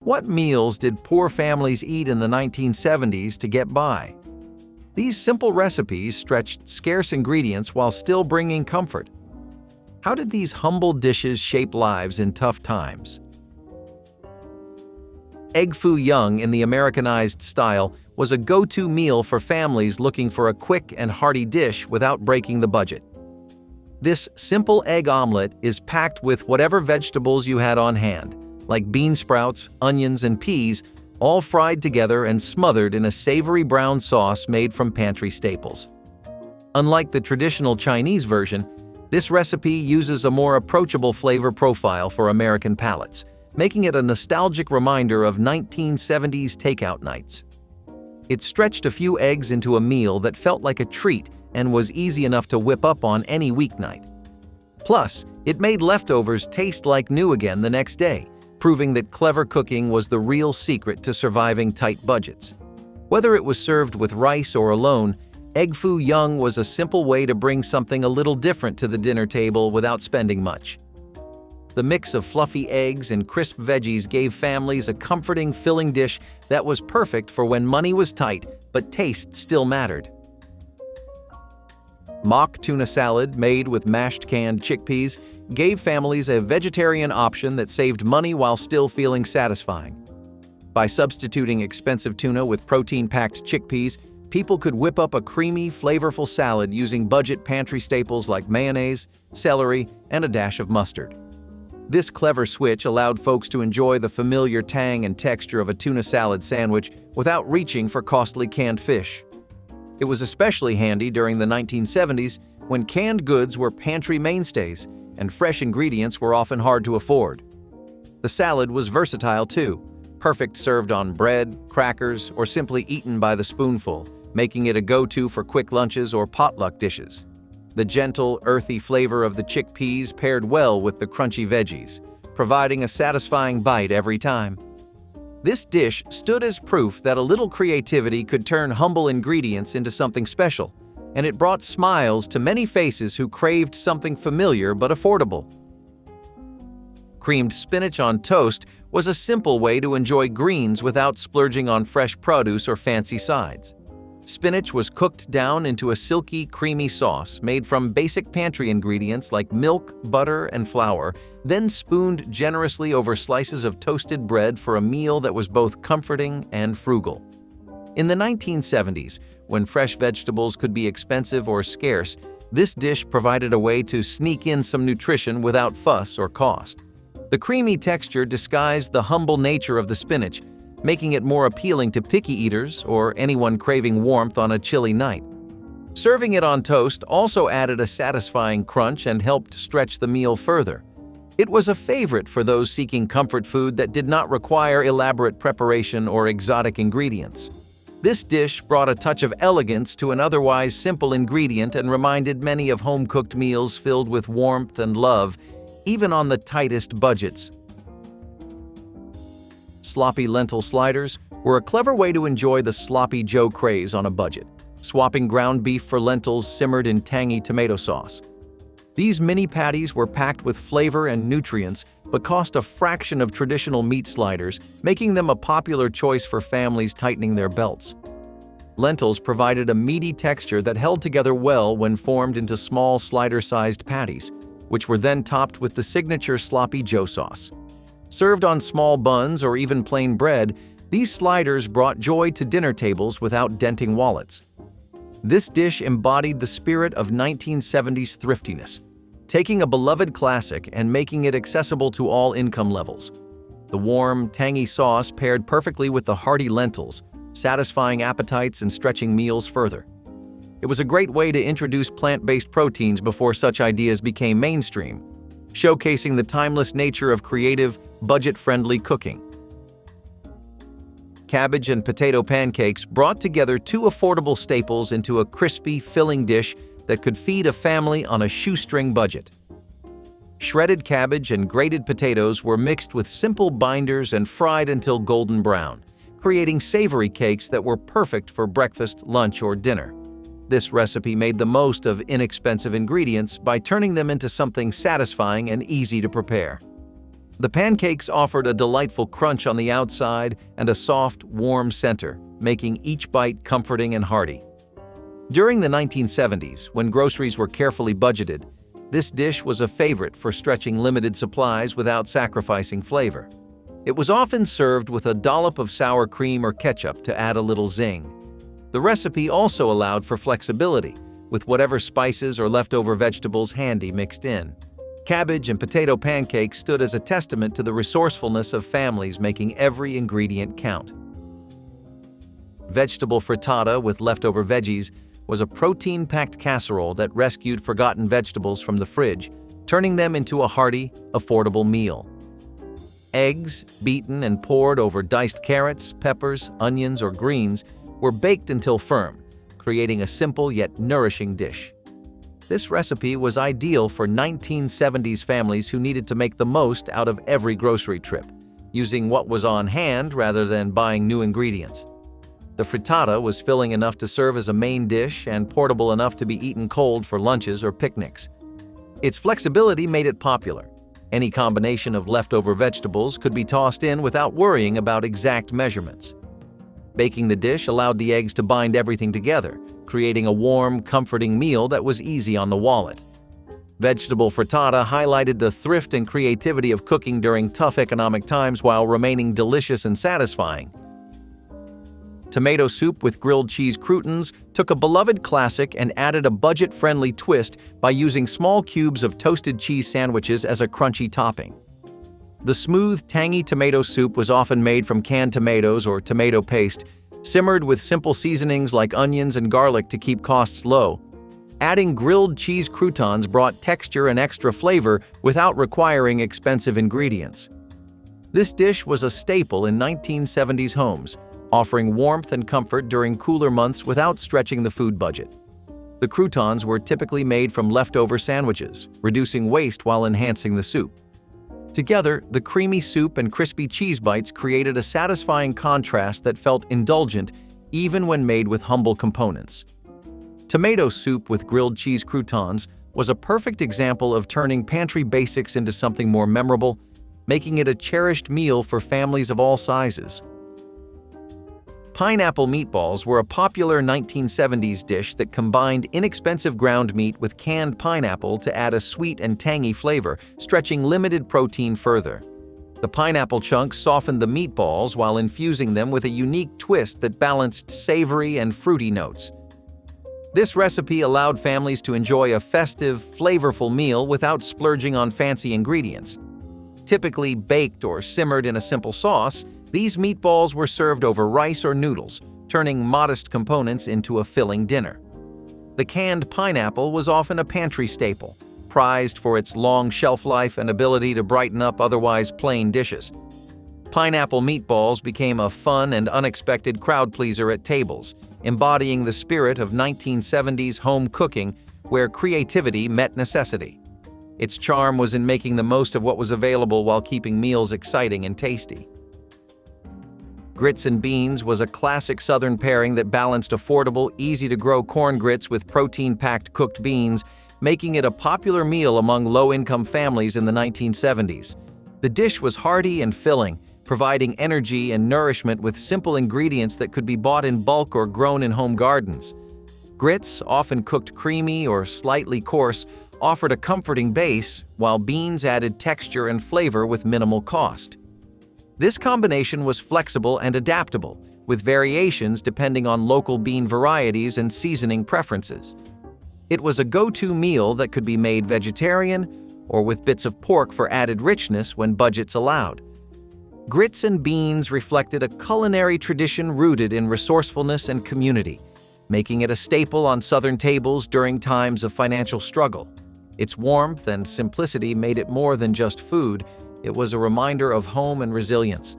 What meals did poor families eat in the 1970s to get by? These simple recipes stretched scarce ingredients while still bringing comfort. How did these humble dishes shape lives in tough times? Eggfu Young in the Americanized style was a go-to meal for families looking for a quick and hearty dish without breaking the budget. This simple egg omelet is packed with whatever vegetables you had on hand, like bean sprouts, onions, and peas, all fried together and smothered in a savory brown sauce made from pantry staples. Unlike the traditional Chinese version, this recipe uses a more approachable flavor profile for American palates, making it a nostalgic reminder of 1970s takeout nights. It stretched a few eggs into a meal that felt like a treat and was easy enough to whip up on any weeknight. Plus, it made leftovers taste like new again the next day, proving that clever cooking was the real secret to surviving tight budgets. Whether it was served with rice or alone, Eggfu Young was a simple way to bring something a little different to the dinner table without spending much. The mix of fluffy eggs and crisp veggies gave families a comforting, filling dish that was perfect for when money was tight, but taste still mattered. Mock tuna salad made with mashed canned chickpeas gave families a vegetarian option that saved money while still feeling satisfying. By substituting expensive tuna with protein-packed chickpeas, people could whip up a creamy, flavorful salad using budget pantry staples like mayonnaise, celery, and a dash of mustard. This clever switch allowed folks to enjoy the familiar tang and texture of a tuna salad sandwich without reaching for costly canned fish. It was especially handy during the 1970s when canned goods were pantry mainstays and fresh ingredients were often hard to afford. The salad was versatile too, perfect served on bread, crackers, or simply eaten by the spoonful, making it a go-to for quick lunches or potluck dishes. The gentle, earthy flavor of the chickpeas paired well with the crunchy veggies, providing a satisfying bite every time. This dish stood as proof that a little creativity could turn humble ingredients into something special, and it brought smiles to many faces who craved something familiar but affordable. Creamed spinach on toast was a simple way to enjoy greens without splurging on fresh produce or fancy sides. Spinach was cooked down into a silky, creamy sauce made from basic pantry ingredients like milk, butter, and flour, then spooned generously over slices of toasted bread for a meal that was both comforting and frugal. In the 1970s, when fresh vegetables could be expensive or scarce, this dish provided a way to sneak in some nutrition without fuss or cost. The creamy texture disguised the humble nature of the spinach, making it more appealing to picky eaters or anyone craving warmth on a chilly night. Serving it on toast also added a satisfying crunch and helped stretch the meal further. It was a favorite for those seeking comfort food that did not require elaborate preparation or exotic ingredients. This dish brought a touch of elegance to an otherwise simple ingredient and reminded many of home-cooked meals filled with warmth and love, even on the tightest budgets. Sloppy lentil sliders were a clever way to enjoy the sloppy Joe craze on a budget, swapping ground beef for lentils simmered in tangy tomato sauce. These mini patties were packed with flavor and nutrients, but cost a fraction of traditional meat sliders, making them a popular choice for families tightening their belts. Lentils provided a meaty texture that held together well when formed into small slider-sized patties, which were then topped with the signature sloppy Joe sauce. Served on small buns or even plain bread, these sliders brought joy to dinner tables without denting wallets. This dish embodied the spirit of 1970s thriftiness, taking a beloved classic and making it accessible to all income levels. The warm, tangy sauce paired perfectly with the hearty lentils, satisfying appetites and stretching meals further. It was a great way to introduce plant-based proteins before such ideas became mainstream, showcasing the timeless nature of creative, budget-friendly cooking. Cabbage and potato pancakes brought together two affordable staples into a crispy, filling dish that could feed a family on a shoestring budget. Shredded cabbage and grated potatoes were mixed with simple binders and fried until golden brown, creating savory cakes that were perfect for breakfast, lunch, or dinner. This recipe made the most of inexpensive ingredients by turning them into something satisfying and easy to prepare. The pancakes offered a delightful crunch on the outside and a soft, warm center, making each bite comforting and hearty. During the 1970s, when groceries were carefully budgeted, this dish was a favorite for stretching limited supplies without sacrificing flavor. It was often served with a dollop of sour cream or ketchup to add a little zing. The recipe also allowed for flexibility, with whatever spices or leftover vegetables handy mixed in. Cabbage and potato pancakes stood as a testament to the resourcefulness of families making every ingredient count. Vegetable frittata with leftover veggies was a protein-packed casserole that rescued forgotten vegetables from the fridge, turning them into a hearty, affordable meal. Eggs, beaten and poured over diced carrots, peppers, onions, or greens, were baked until firm, creating a simple yet nourishing dish. This recipe was ideal for 1970s families who needed to make the most out of every grocery trip, using what was on hand rather than buying new ingredients. The frittata was filling enough to serve as a main dish and portable enough to be eaten cold for lunches or picnics. Its flexibility made it popular. Any combination of leftover vegetables could be tossed in without worrying about exact measurements. Baking the dish allowed the eggs to bind everything together, creating a warm, comforting meal that was easy on the wallet. Vegetable frittata highlighted the thrift and creativity of cooking during tough economic times while remaining delicious and satisfying. Tomato soup with grilled cheese croutons took a beloved classic and added a budget-friendly twist by using small cubes of toasted cheese sandwiches as a crunchy topping. The smooth, tangy tomato soup was often made from canned tomatoes or tomato paste, simmered with simple seasonings like onions and garlic to keep costs low. Adding grilled cheese croutons brought texture and extra flavor without requiring expensive ingredients. This dish was a staple in 1970s homes, offering warmth and comfort during cooler months without stretching the food budget. The croutons were typically made from leftover sandwiches, reducing waste while enhancing the soup. Together, the creamy soup and crispy cheese bites created a satisfying contrast that felt indulgent even when made with humble components. Tomato soup with grilled cheese croutons was a perfect example of turning pantry basics into something more memorable, making it a cherished meal for families of all sizes. Pineapple meatballs were a popular 1970s dish that combined inexpensive ground meat with canned pineapple to add a sweet and tangy flavor, stretching limited protein further. The pineapple chunks softened the meatballs while infusing them with a unique twist that balanced savory and fruity notes. This recipe allowed families to enjoy a festive, flavorful meal without splurging on fancy ingredients. Typically baked or simmered in a simple sauce, these meatballs were served over rice or noodles, turning modest components into a filling dinner. The canned pineapple was often a pantry staple, prized for its long shelf life and ability to brighten up otherwise plain dishes. Pineapple meatballs became a fun and unexpected crowd pleaser at tables, embodying the spirit of 1970s home cooking where creativity met necessity. Its charm was in making the most of what was available while keeping meals exciting and tasty. Grits and beans was a classic Southern pairing that balanced affordable, easy-to-grow corn grits with protein-packed cooked beans, making it a popular meal among low-income families in the 1970s. The dish was hearty and filling, providing energy and nourishment with simple ingredients that could be bought in bulk or grown in home gardens. Grits, often cooked creamy or slightly coarse, offered a comforting base, while beans added texture and flavor with minimal cost. This combination was flexible and adaptable, with variations depending on local bean varieties and seasoning preferences. It was a go-to meal that could be made vegetarian or with bits of pork for added richness when budgets allowed. Grits and beans reflected a culinary tradition rooted in resourcefulness and community, making it a staple on Southern tables during times of financial struggle. Its warmth and simplicity made it more than just food. It was a reminder of home and resilience.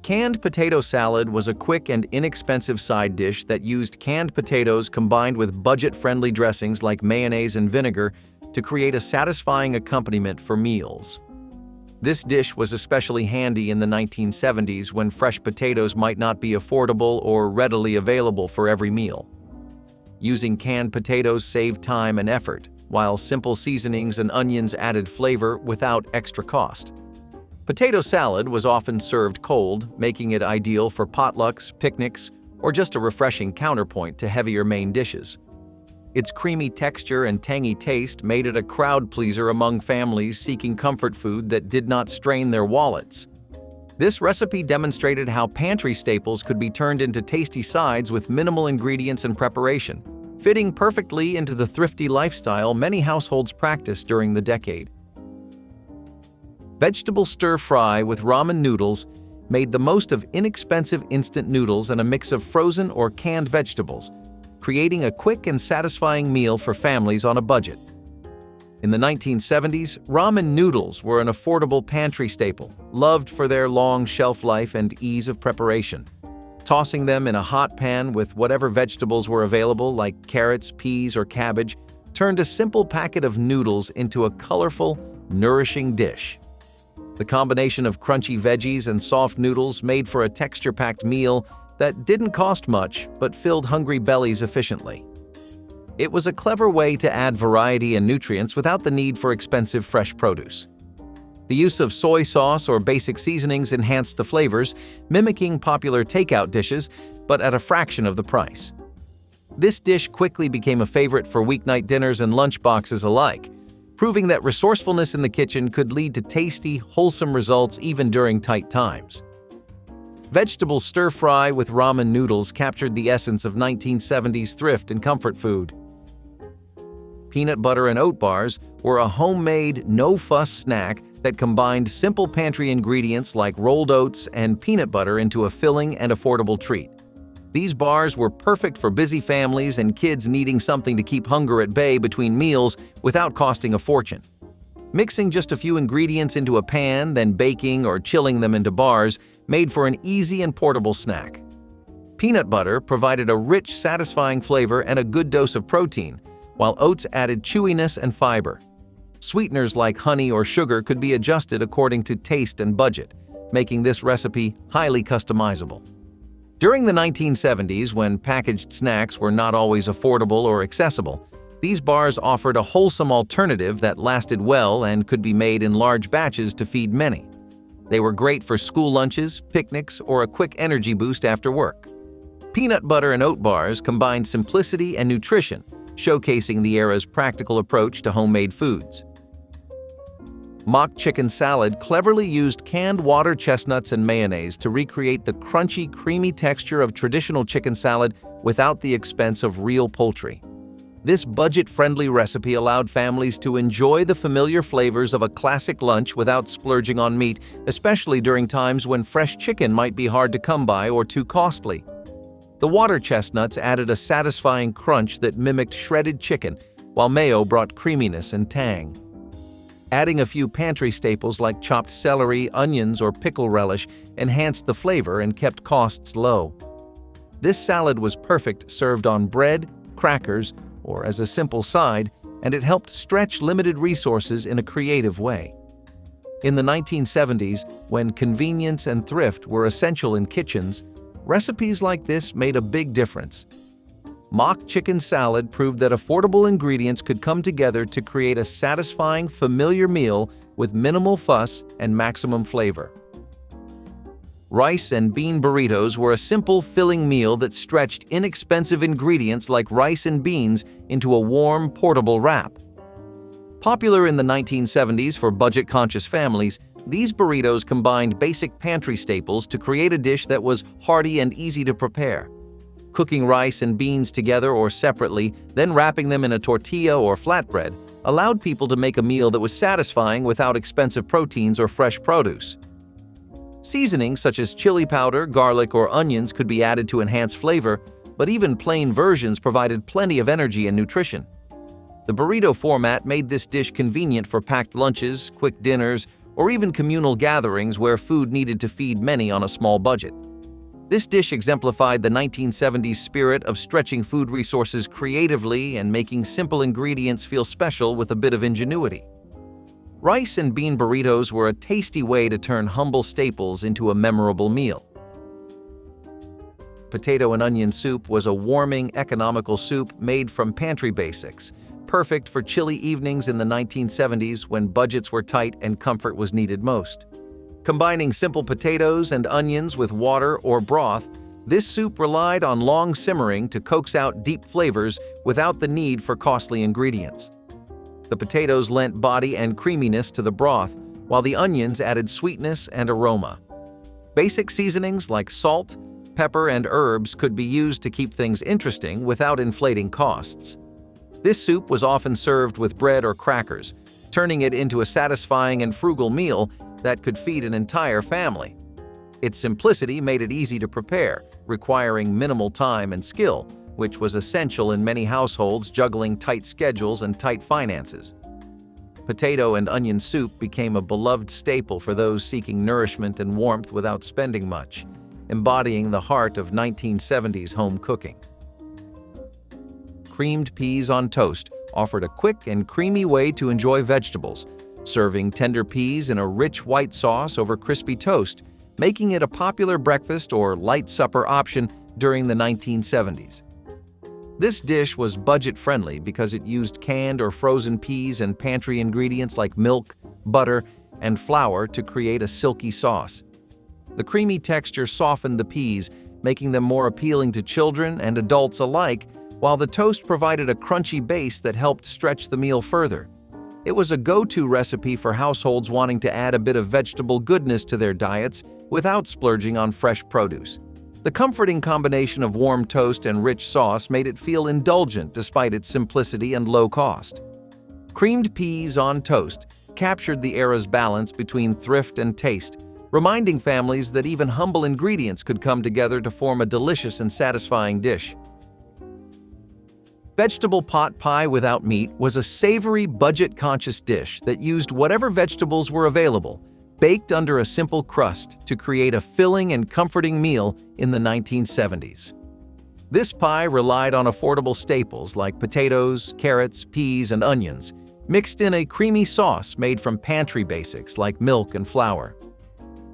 Canned potato salad was a quick and inexpensive side dish that used canned potatoes combined with budget-friendly dressings like mayonnaise and vinegar to create a satisfying accompaniment for meals. This dish was especially handy in the 1970s when fresh potatoes might not be affordable or readily available for every meal. Using canned potatoes saved time and effort, while simple seasonings and onions added flavor without extra cost. Potato salad was often served cold, making it ideal for potlucks, picnics, or just a refreshing counterpoint to heavier main dishes. Its creamy texture and tangy taste made it a crowd pleaser among families seeking comfort food that did not strain their wallets. This recipe demonstrated how pantry staples could be turned into tasty sides with minimal ingredients and preparation, fitting perfectly into the thrifty lifestyle many households practiced during the decade. Vegetable stir-fry with ramen noodles made the most of inexpensive instant noodles and a mix of frozen or canned vegetables, creating a quick and satisfying meal for families on a budget. In the 1970s, ramen noodles were an affordable pantry staple, loved for their long shelf life and ease of preparation. Tossing them in a hot pan with whatever vegetables were available, like carrots, peas, or cabbage, turned a simple packet of noodles into a colorful, nourishing dish. The combination of crunchy veggies and soft noodles made for a texture-packed meal that didn't cost much but filled hungry bellies efficiently. It was a clever way to add variety and nutrients without the need for expensive fresh produce. The use of soy sauce or basic seasonings enhanced the flavors, mimicking popular takeout dishes, but at a fraction of the price. This dish quickly became a favorite for weeknight dinners and lunch boxes alike, proving that resourcefulness in the kitchen could lead to tasty, wholesome results even during tight times. Vegetable stir-fry with ramen noodles captured the essence of 1970s thrift and comfort food. Peanut butter and oat bars were a homemade, no-fuss snack that combined simple pantry ingredients like rolled oats and peanut butter into a filling and affordable treat. These bars were perfect for busy families and kids needing something to keep hunger at bay between meals without costing a fortune. Mixing just a few ingredients into a pan, then baking or chilling them into bars, made for an easy and portable snack. Peanut butter provided a rich, satisfying flavor and a good dose of protein, while oats added chewiness and fiber. Sweeteners like honey or sugar could be adjusted according to taste and budget, making this recipe highly customizable. During the 1970s, when packaged snacks were not always affordable or accessible, these bars offered a wholesome alternative that lasted well and could be made in large batches to feed many. They were great for school lunches, picnics, or a quick energy boost after work. Peanut butter and oat bars combined simplicity and nutrition, showcasing the era's practical approach to homemade foods. Mock chicken salad cleverly used canned water chestnuts and mayonnaise to recreate the crunchy, creamy texture of traditional chicken salad without the expense of real poultry. This budget-friendly recipe allowed families to enjoy the familiar flavors of a classic lunch without splurging on meat, especially during times when fresh chicken might be hard to come by or too costly. The water chestnuts added a satisfying crunch that mimicked shredded chicken, while mayo brought creaminess and tang. Adding a few pantry staples like chopped celery, onions, or pickle relish enhanced the flavor and kept costs low. This salad was perfect served on bread, crackers, or as a simple side, and it helped stretch limited resources in a creative way. In the 1970s, when convenience and thrift were essential in kitchens, recipes like this made a big difference. Mock chicken salad proved that affordable ingredients could come together to create a satisfying, familiar meal with minimal fuss and maximum flavor. Rice and bean burritos were a simple, filling meal that stretched inexpensive ingredients like rice and beans into a warm, portable wrap. Popular in the 1970s for budget-conscious families, these burritos combined basic pantry staples to create a dish that was hearty and easy to prepare. Cooking rice and beans together or separately, then wrapping them in a tortilla or flatbread, allowed people to make a meal that was satisfying without expensive proteins or fresh produce. Seasonings such as chili powder, garlic, or onions could be added to enhance flavor, but even plain versions provided plenty of energy and nutrition. The burrito format made this dish convenient for packed lunches, quick dinners, or even communal gatherings where food needed to feed many on a small budget. This dish exemplified the 1970s spirit of stretching food resources creatively and making simple ingredients feel special with a bit of ingenuity. Rice and bean burritos were a tasty way to turn humble staples into a memorable meal. Potato and onion soup was a warming, economical soup made from pantry basics, perfect for chilly evenings in the 1970s when budgets were tight and comfort was needed most. Combining simple potatoes and onions with water or broth, this soup relied on long simmering to coax out deep flavors without the need for costly ingredients. The potatoes lent body and creaminess to the broth, while the onions added sweetness and aroma. Basic seasonings like salt, pepper, and herbs could be used to keep things interesting without inflating costs. This soup was often served with bread or crackers, turning it into a satisfying and frugal meal that could feed an entire family. Its simplicity made it easy to prepare, requiring minimal time and skill, which was essential in many households juggling tight schedules and tight finances. Potato and onion soup became a beloved staple for those seeking nourishment and warmth without spending much, embodying the heart of 1970s home cooking. Creamed peas on toast offered a quick and creamy way to enjoy vegetables, serving tender peas in a rich white sauce over crispy toast, making it a popular breakfast or light supper option during the 1970s. This dish was budget-friendly because it used canned or frozen peas and pantry ingredients like milk, butter, and flour to create a silky sauce. The creamy texture softened the peas, making them more appealing to children and adults alike, while the toast provided a crunchy base that helped stretch the meal further. It was a go-to recipe for households wanting to add a bit of vegetable goodness to their diets without splurging on fresh produce. The comforting combination of warm toast and rich sauce made it feel indulgent despite its simplicity and low cost. Creamed peas on toast captured the era's balance between thrift and taste, reminding families that even humble ingredients could come together to form a delicious and satisfying dish. Vegetable pot pie without meat was a savory, budget-conscious dish that used whatever vegetables were available, baked under a simple crust to create a filling and comforting meal in the 1970s. This pie relied on affordable staples like potatoes, carrots, peas, and onions, mixed in a creamy sauce made from pantry basics like milk and flour.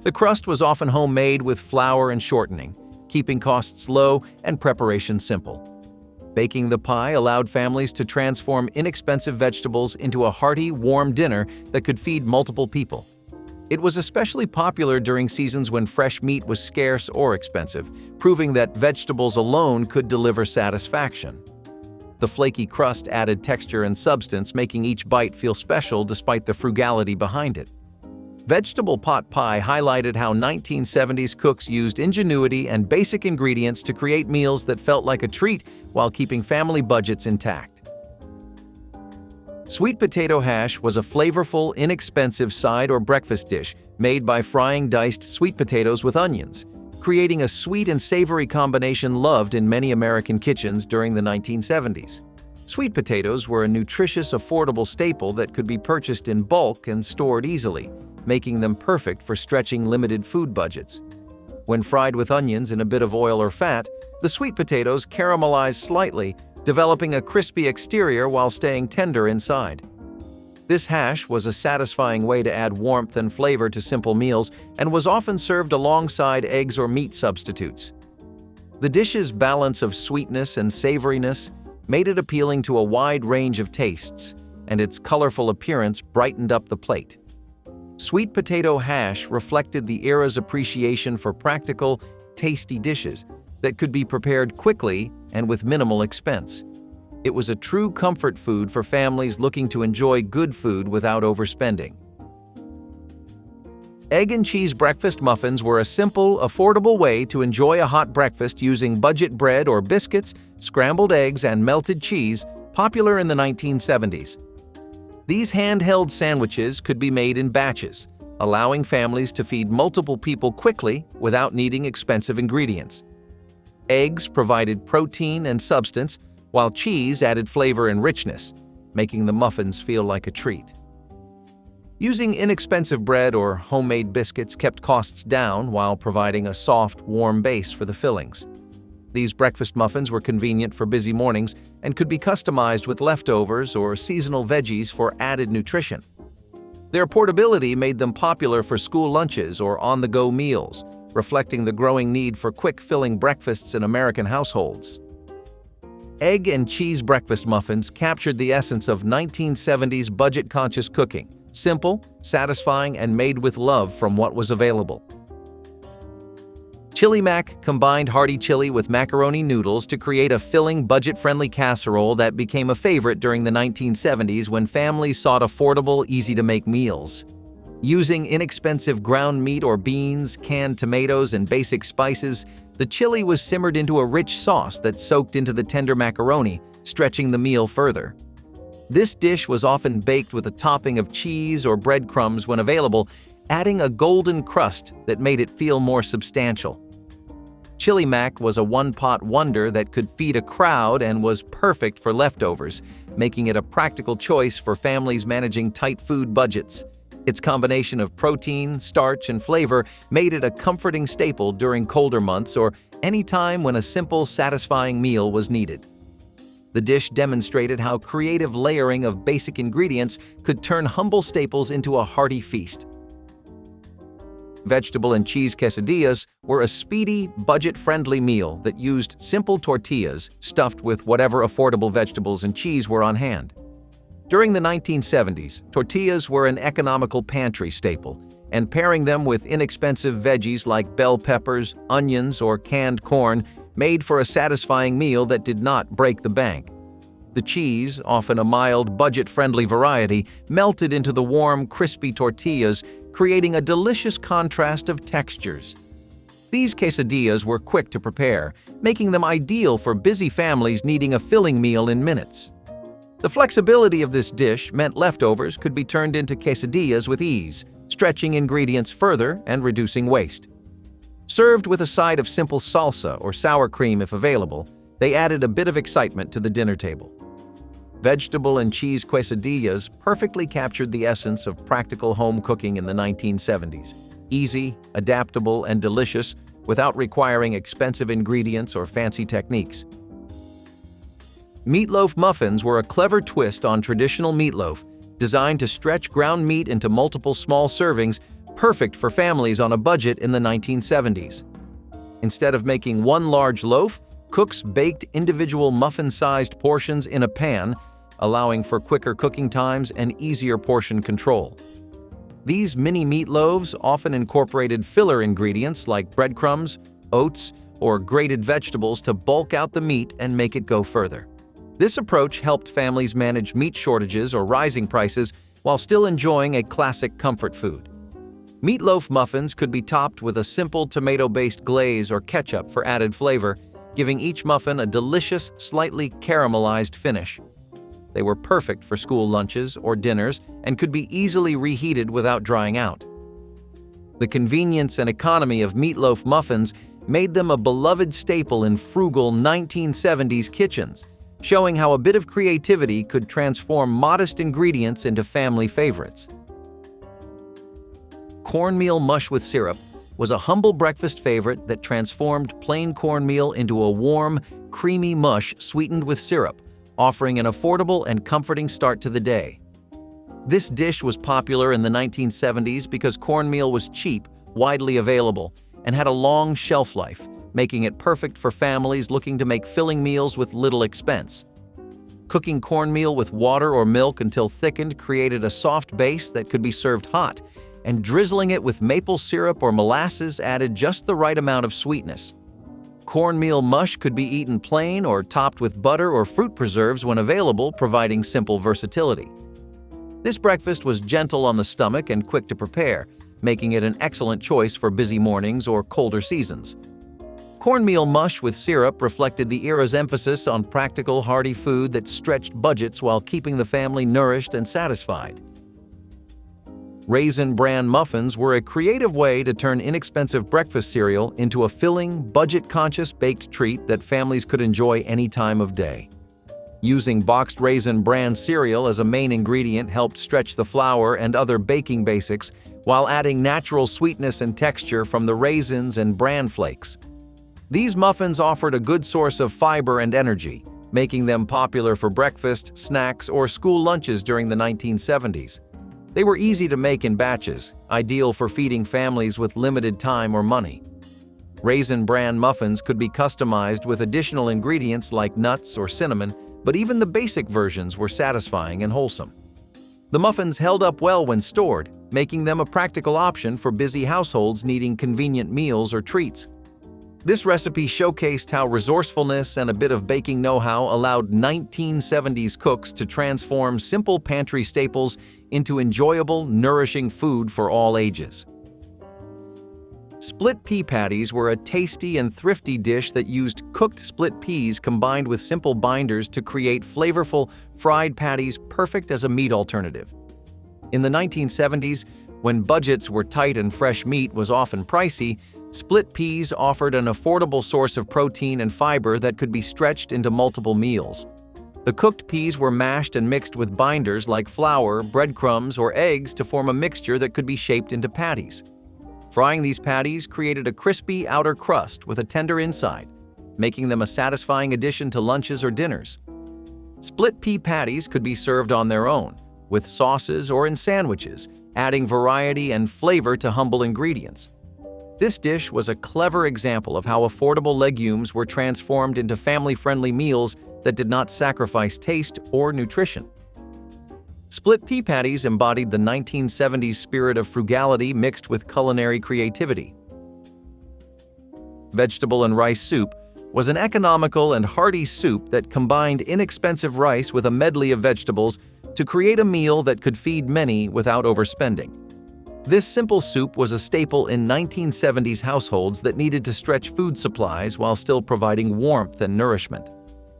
The crust was often homemade with flour and shortening, keeping costs low and preparation simple. Baking the pie allowed families to transform inexpensive vegetables into a hearty, warm dinner that could feed multiple people. It was especially popular during seasons when fresh meat was scarce or expensive, proving that vegetables alone could deliver satisfaction. The flaky crust added texture and substance, making each bite feel special despite the frugality behind it. Vegetable pot pie highlighted how 1970s cooks used ingenuity and basic ingredients to create meals that felt like a treat while keeping family budgets intact. Sweet potato hash was a flavorful, inexpensive side or breakfast dish made by frying diced sweet potatoes with onions, creating a sweet and savory combination loved in many American kitchens during the 1970s. Sweet potatoes were a nutritious, affordable staple that could be purchased in bulk and stored easily, making them perfect for stretching limited food budgets. When fried with onions in a bit of oil or fat, the sweet potatoes caramelized slightly, developing a crispy exterior while staying tender inside. This hash was a satisfying way to add warmth and flavor to simple meals and was often served alongside eggs or meat substitutes. The dish's balance of sweetness and savoriness made it appealing to a wide range of tastes, and its colorful appearance brightened up the plate. Sweet potato hash reflected the era's appreciation for practical, tasty dishes that could be prepared quickly and with minimal expense. It was a true comfort food for families looking to enjoy good food without overspending. Egg and cheese breakfast muffins were a simple, affordable way to enjoy a hot breakfast using budget bread or biscuits, scrambled eggs, and melted cheese, popular in the 1970s. These handheld sandwiches could be made in batches, allowing families to feed multiple people quickly without needing expensive ingredients. Eggs provided protein and substance, while cheese added flavor and richness, making the muffins feel like a treat. Using inexpensive bread or homemade biscuits kept costs down while providing a soft, warm base for the fillings. These breakfast muffins were convenient for busy mornings and could be customized with leftovers or seasonal veggies for added nutrition. Their portability made them popular for school lunches or on-the-go meals, reflecting the growing need for quick, filling breakfasts in American households. Egg and cheese breakfast muffins captured the essence of 1970s budget-conscious cooking, simple, satisfying, and made with love from what was available. Chili Mac combined hearty chili with macaroni noodles to create a filling, budget-friendly casserole that became a favorite during the 1970s when families sought affordable, easy-to-make meals. Using inexpensive ground meat or beans, canned tomatoes, and basic spices, the chili was simmered into a rich sauce that soaked into the tender macaroni, stretching the meal further. This dish was often baked with a topping of cheese or breadcrumbs when available, adding a golden crust that made it feel more substantial. Chili Mac was a one-pot wonder that could feed a crowd and was perfect for leftovers, making it a practical choice for families managing tight food budgets. Its combination of protein, starch, and flavor made it a comforting staple during colder months or any time when a simple, satisfying meal was needed. The dish demonstrated how creative layering of basic ingredients could turn humble staples into a hearty feast. Vegetable and cheese quesadillas were a speedy, budget-friendly meal that used simple tortillas stuffed with whatever affordable vegetables and cheese were on hand. During the 1970s, tortillas were an economical pantry staple, and pairing them with inexpensive veggies like bell peppers, onions, or canned corn made for a satisfying meal that did not break the bank. The cheese, often a mild, budget-friendly variety, melted into the warm, crispy tortillas, creating a delicious contrast of textures. These quesadillas were quick to prepare, making them ideal for busy families needing a filling meal in minutes. The flexibility of this dish meant leftovers could be turned into quesadillas with ease, stretching ingredients further and reducing waste. Served with a side of simple salsa or sour cream if available, they added a bit of excitement to the dinner table. Vegetable and cheese quesadillas perfectly captured the essence of practical home cooking in the 1970s. Easy, adaptable, and delicious without requiring expensive ingredients or fancy techniques. Meatloaf muffins were a clever twist on traditional meatloaf, designed to stretch ground meat into multiple small servings, perfect for families on a budget in the 1970s. Instead of making one large loaf, cooks baked individual muffin-sized portions in a pan, allowing for quicker cooking times and easier portion control. These mini meatloaves often incorporated filler ingredients like breadcrumbs, oats, or grated vegetables to bulk out the meat and make it go further. This approach helped families manage meat shortages or rising prices while still enjoying a classic comfort food. Meatloaf muffins could be topped with a simple tomato-based glaze or ketchup for added flavor, giving each muffin a delicious, slightly caramelized finish. They were perfect for school lunches or dinners and could be easily reheated without drying out. The convenience and economy of meatloaf muffins made them a beloved staple in frugal 1970s kitchens, showing how a bit of creativity could transform modest ingredients into family favorites. Cornmeal mush with syrup was a humble breakfast favorite that transformed plain cornmeal into a warm, creamy mush sweetened with syrup, offering an affordable and comforting start to the day. This dish was popular in the 1970s because cornmeal was cheap, widely available, and had a long shelf life, making it perfect for families looking to make filling meals with little expense. Cooking cornmeal with water or milk until thickened created a soft base that could be served hot, and drizzling it with maple syrup or molasses added just the right amount of sweetness. Cornmeal mush could be eaten plain or topped with butter or fruit preserves when available, providing simple versatility. This breakfast was gentle on the stomach and quick to prepare, making it an excellent choice for busy mornings or colder seasons. Cornmeal mush with syrup reflected the era's emphasis on practical, hearty food that stretched budgets while keeping the family nourished and satisfied. Raisin Bran muffins were a creative way to turn inexpensive breakfast cereal into a filling, budget-conscious baked treat that families could enjoy any time of day. Using boxed Raisin Bran cereal as a main ingredient helped stretch the flour and other baking basics, while adding natural sweetness and texture from the raisins and bran flakes. These muffins offered a good source of fiber and energy, making them popular for breakfast, snacks, or school lunches during the 1970s. They were easy to make in batches, ideal for feeding families with limited time or money. Raisin bran muffins could be customized with additional ingredients like nuts or cinnamon, but even the basic versions were satisfying and wholesome. The muffins held up well when stored, making them a practical option for busy households needing convenient meals or treats. This recipe showcased how resourcefulness and a bit of baking know-how allowed 1970s cooks to transform simple pantry staples into enjoyable, nourishing food for all ages. Split pea patties were a tasty and thrifty dish that used cooked split peas combined with simple binders to create flavorful, fried patties perfect as a meat alternative. In the 1970s, when budgets were tight and fresh meat was often pricey, split peas offered an affordable source of protein and fiber that could be stretched into multiple meals. The cooked peas were mashed and mixed with binders like flour, breadcrumbs, or eggs to form a mixture that could be shaped into patties. Frying these patties created a crispy outer crust with a tender inside, making them a satisfying addition to lunches or dinners. Split pea patties could be served on their own, with sauces or in sandwiches, adding variety and flavor to humble ingredients. This dish was a clever example of how affordable legumes were transformed into family-friendly meals that did not sacrifice taste or nutrition. Split pea patties embodied the 1970s spirit of frugality mixed with culinary creativity. Vegetable and rice soup was an economical and hearty soup that combined inexpensive rice with a medley of vegetables to create a meal that could feed many without overspending. This simple soup was a staple in 1970s households that needed to stretch food supplies while still providing warmth and nourishment.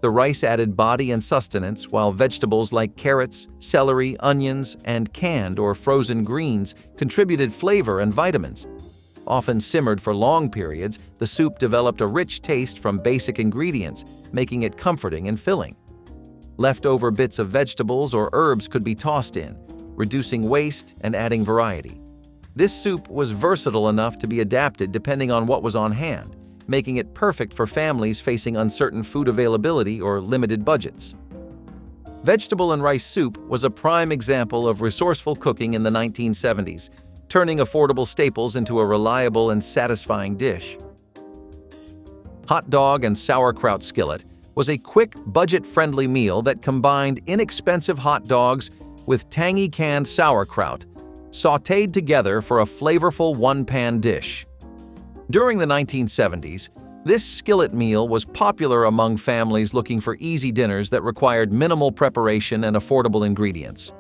The rice added body and sustenance, while vegetables like carrots, celery, onions, and canned or frozen greens contributed flavor and vitamins. Often simmered for long periods, the soup developed a rich taste from basic ingredients, making it comforting and filling. Leftover bits of vegetables or herbs could be tossed in, reducing waste and adding variety. This soup was versatile enough to be adapted depending on what was on hand, making it perfect for families facing uncertain food availability or limited budgets. Vegetable and rice soup was a prime example of resourceful cooking in the 1970s, turning affordable staples into a reliable and satisfying dish. Hot Dog and Sauerkraut Skillet was a quick, budget-friendly meal that combined inexpensive hot dogs with tangy canned sauerkraut, sautéed together for a flavorful one-pan dish. During the 1970s, this skillet meal was popular among families looking for easy dinners that required minimal preparation and affordable ingredients.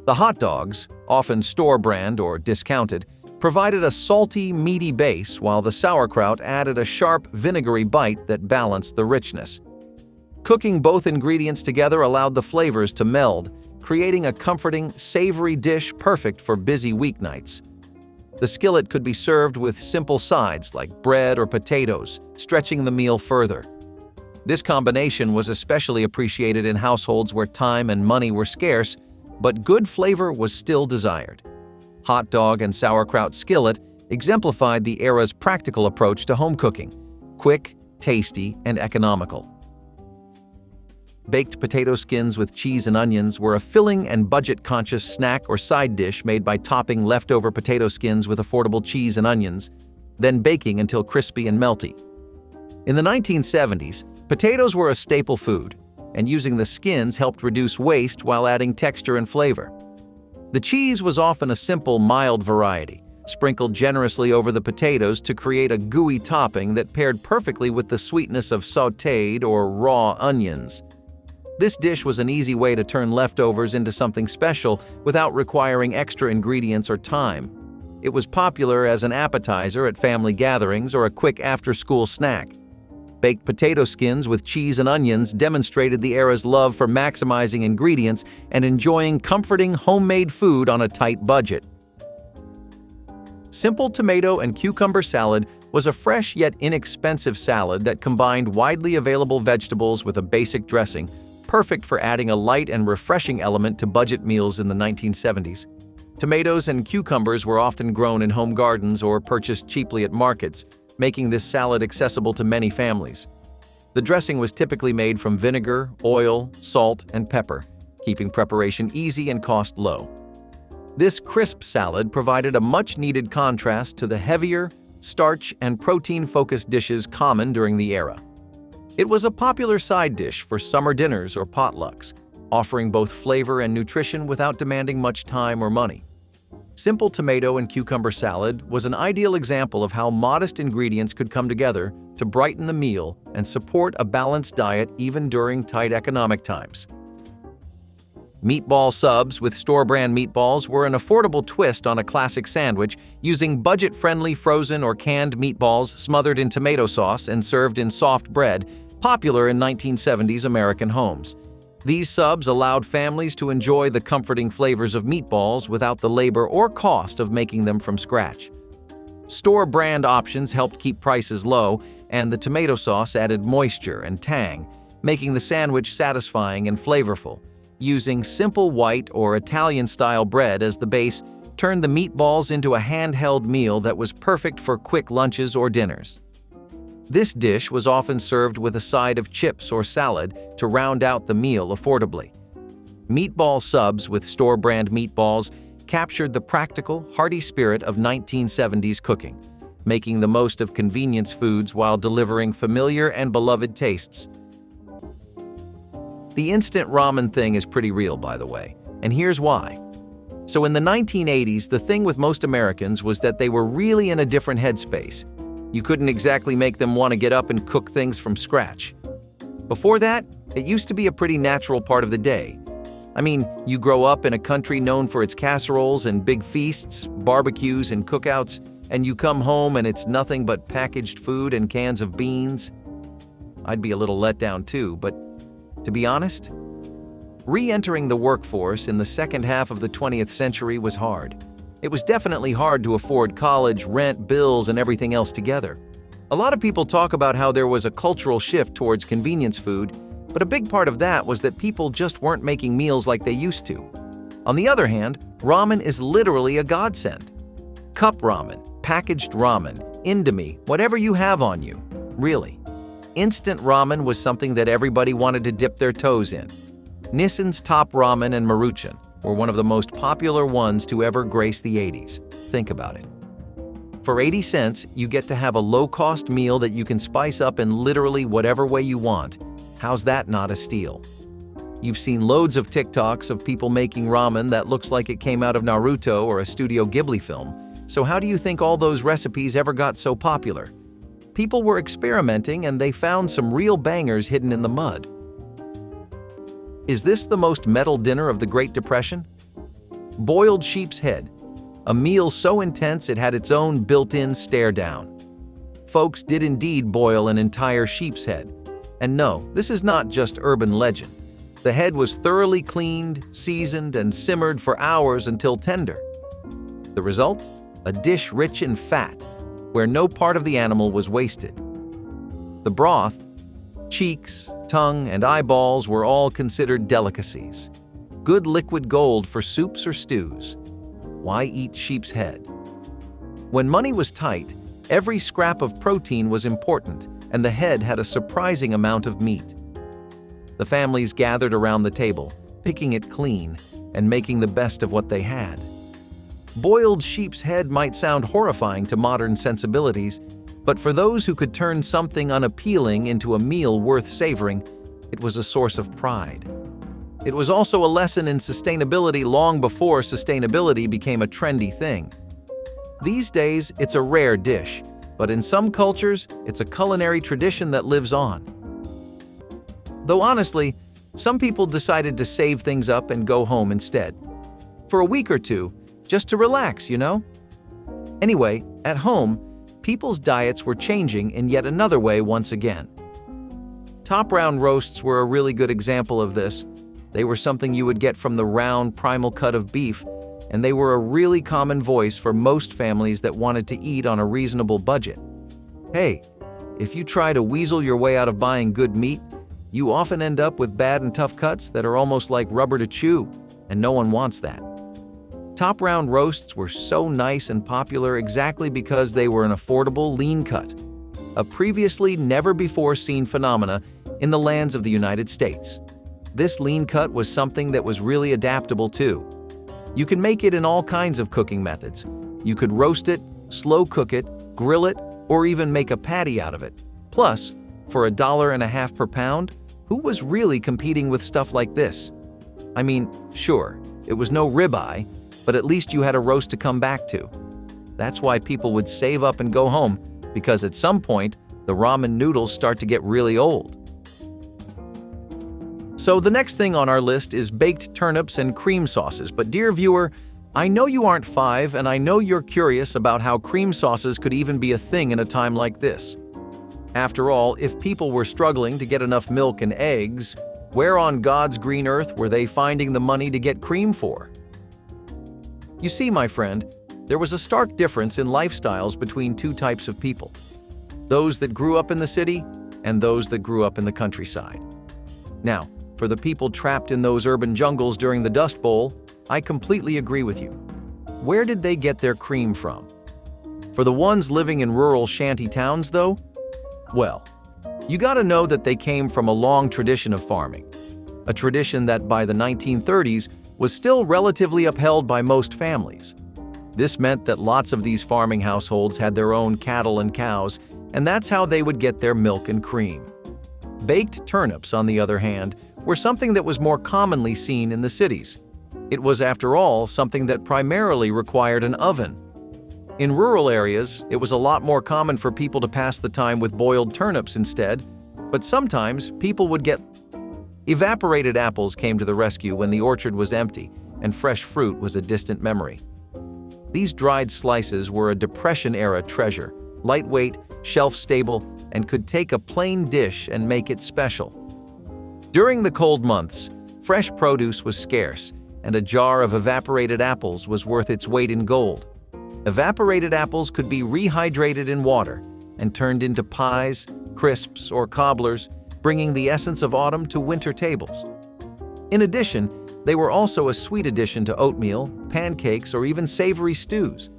The hot dogs, often store-brand or discounted, provided a salty, meaty base, while the sauerkraut added a sharp, vinegary bite that balanced the richness. Cooking both ingredients together allowed the flavors to meld, creating a comforting, savory dish perfect for busy weeknights. The skillet could be served with simple sides like bread or potatoes, stretching the meal further. This combination was especially appreciated in households where time and money were scarce, but good flavor was still desired. Hot Dog and Sauerkraut Skillet exemplified the era's practical approach to home cooking: quick, tasty, and economical. Baked potato skins with cheese and onions were a filling and budget-conscious snack or side dish made by topping leftover potato skins with affordable cheese and onions, then baking until crispy and melty. In the 1970s, potatoes were a staple food, and using the skins helped reduce waste while adding texture and flavor. The cheese was often a simple, mild variety, sprinkled generously over the potatoes to create a gooey topping that paired perfectly with the sweetness of sautéed or raw onions. This dish was an easy way to turn leftovers into something special without requiring extra ingredients or time. It was popular as an appetizer at family gatherings or a quick after-school snack. Baked potato skins with cheese and onions demonstrated the era's love for maximizing ingredients and enjoying comforting homemade food on a tight budget. Simple tomato and cucumber salad was a fresh yet inexpensive salad that combined widely available vegetables with a basic dressing, perfect for adding a light and refreshing element to budget meals in the 1970s. Tomatoes and cucumbers were often grown in home gardens or purchased cheaply at markets, making this salad accessible to many families. The dressing was typically made from vinegar, oil, salt, and pepper, keeping preparation easy and cost low. This crisp salad provided a much-needed contrast to the heavier, starch, and protein-focused dishes common during the era. It was a popular side dish for summer dinners or potlucks, offering both flavor and nutrition without demanding much time or money. Simple tomato and cucumber salad was an ideal example of how modest ingredients could come together to brighten the meal and support a balanced diet even during tight economic times. Meatball subs with store-brand meatballs were an affordable twist on a classic sandwich, using budget-friendly frozen or canned meatballs smothered in tomato sauce and served in soft bread, popular in 1970s American homes. These subs allowed families to enjoy the comforting flavors of meatballs without the labor or cost of making them from scratch. Store-brand options helped keep prices low, and the tomato sauce added moisture and tang, making the sandwich satisfying and flavorful. Using simple white or Italian-style bread as the base turned the meatballs into a handheld meal that was perfect for quick lunches or dinners. This dish was often served with a side of chips or salad to round out the meal affordably. Meatball subs with store-brand meatballs captured the practical, hearty spirit of 1970s cooking, making the most of convenience foods while delivering familiar and beloved tastes. The instant ramen thing is pretty real, by the way, and here's why. So in the 1980s, the thing with most Americans was that they were really in a different headspace. You couldn't exactly make them want to get up and cook things from scratch. Before that, it used to be a pretty natural part of the day. I mean, you grow up in a country known for its casseroles and big feasts, barbecues and cookouts, and you come home and it's nothing but packaged food and cans of beans. I'd be a little let down too, but to be honest, re-entering the workforce in the second half of the 20th century was hard. It was definitely hard to afford college, rent, bills, and everything else together. A lot of people talk about how there was a cultural shift towards convenience food, but a big part of that was that people just weren't making meals like they used to. On the other hand, ramen is literally a godsend. Cup ramen, packaged ramen, Indomie, whatever you have on you, really. Instant ramen was something that everybody wanted to dip their toes in. Nissin's Top Ramen and Maruchan were one of the most popular ones to ever grace the 80s. Think about it. For 80 cents, you get to have a low-cost meal that you can spice up in literally whatever way you want. How's that not a steal? You've seen loads of TikToks of people making ramen that looks like it came out of Naruto or a Studio Ghibli film. So how do you think all those recipes ever got so popular? People were experimenting and they found some real bangers hidden in the mud. Is this the most metal dinner of the Great Depression? Boiled sheep's head, a meal so intense it had its own built-in stare-down. Folks did indeed boil an entire sheep's head. And no, this is not just urban legend. The head was thoroughly cleaned, seasoned, and simmered for hours until tender. The result? A dish rich in fat, where no part of the animal was wasted. The broth, cheeks, tongue, and eyeballs were all considered delicacies. Good liquid gold for soups or stews. Why eat sheep's head? When money was tight, every scrap of protein was important, and the head had a surprising amount of meat. The families gathered around the table, picking it clean and making the best of what they had. Boiled sheep's head might sound horrifying to modern sensibilities, but for those who could turn something unappealing into a meal worth savoring, it was a source of pride. It was also a lesson in sustainability long before sustainability became a trendy thing. These days, it's a rare dish, but in some cultures, it's a culinary tradition that lives on. Though honestly, some people decided to save things up and go home instead. For a week or two, just to relax, you know? Anyway, at home, people's diets were changing in yet another way once again. Top round roasts were a really good example of this. They were something you would get from the round, primal cut of beef, and they were a really common voice for most families that wanted to eat on a reasonable budget. Hey, if you try to weasel your way out of buying good meat, you often end up with bad and tough cuts that are almost like rubber to chew, and no one wants that. Top round roasts were so nice and popular exactly because they were an affordable, lean cut, a previously never-before-seen phenomena in the lands of the United States. This lean cut was something that was really adaptable too. You can make it in all kinds of cooking methods. You could roast it, slow cook it, grill it, or even make a patty out of it. Plus, for $1.50 per pound, who was really competing with stuff like this? I mean, sure, it was no ribeye, but at least you had a roast to come back to. That's why people would save up and go home, because at some point, the ramen noodles start to get really old. So the next thing on our list is baked turnips and cream sauces. But dear viewer, I know you aren't 5, and I know you're curious about how cream sauces could even be a thing in a time like this. After all, if people were struggling to get enough milk and eggs, where on God's green earth were they finding the money to get cream for? You see, my friend, there was a stark difference in lifestyles between two types of people: those that grew up in the city and those that grew up in the countryside. Now, for the people trapped in those urban jungles during the Dust Bowl, I completely agree with you. Where did they get their cream from? For the ones living in rural shanty towns, though, well, you gotta know that they came from a long tradition of farming, a tradition that by the 1930s was still relatively upheld by most families. This meant that lots of these farming households had their own cattle and cows, and that's how they would get their milk and cream. Baked turnips, on the other hand, were something that was more commonly seen in the cities. It was, after all, something that primarily required an oven. In rural areas, it was a lot more common for people to pass the time with boiled turnips instead, but sometimes people would get evaporated apples came to the rescue when the orchard was empty and fresh fruit was a distant memory. These dried slices were a Depression-era treasure, lightweight, shelf-stable, and could take a plain dish and make it special. During the cold months, fresh produce was scarce, and a jar of evaporated apples was worth its weight in gold. Evaporated apples could be rehydrated in water and turned into pies, crisps, or cobblers, bringing the essence of autumn to winter tables. In addition, they were also a sweet addition to oatmeal, pancakes, or even savory stews.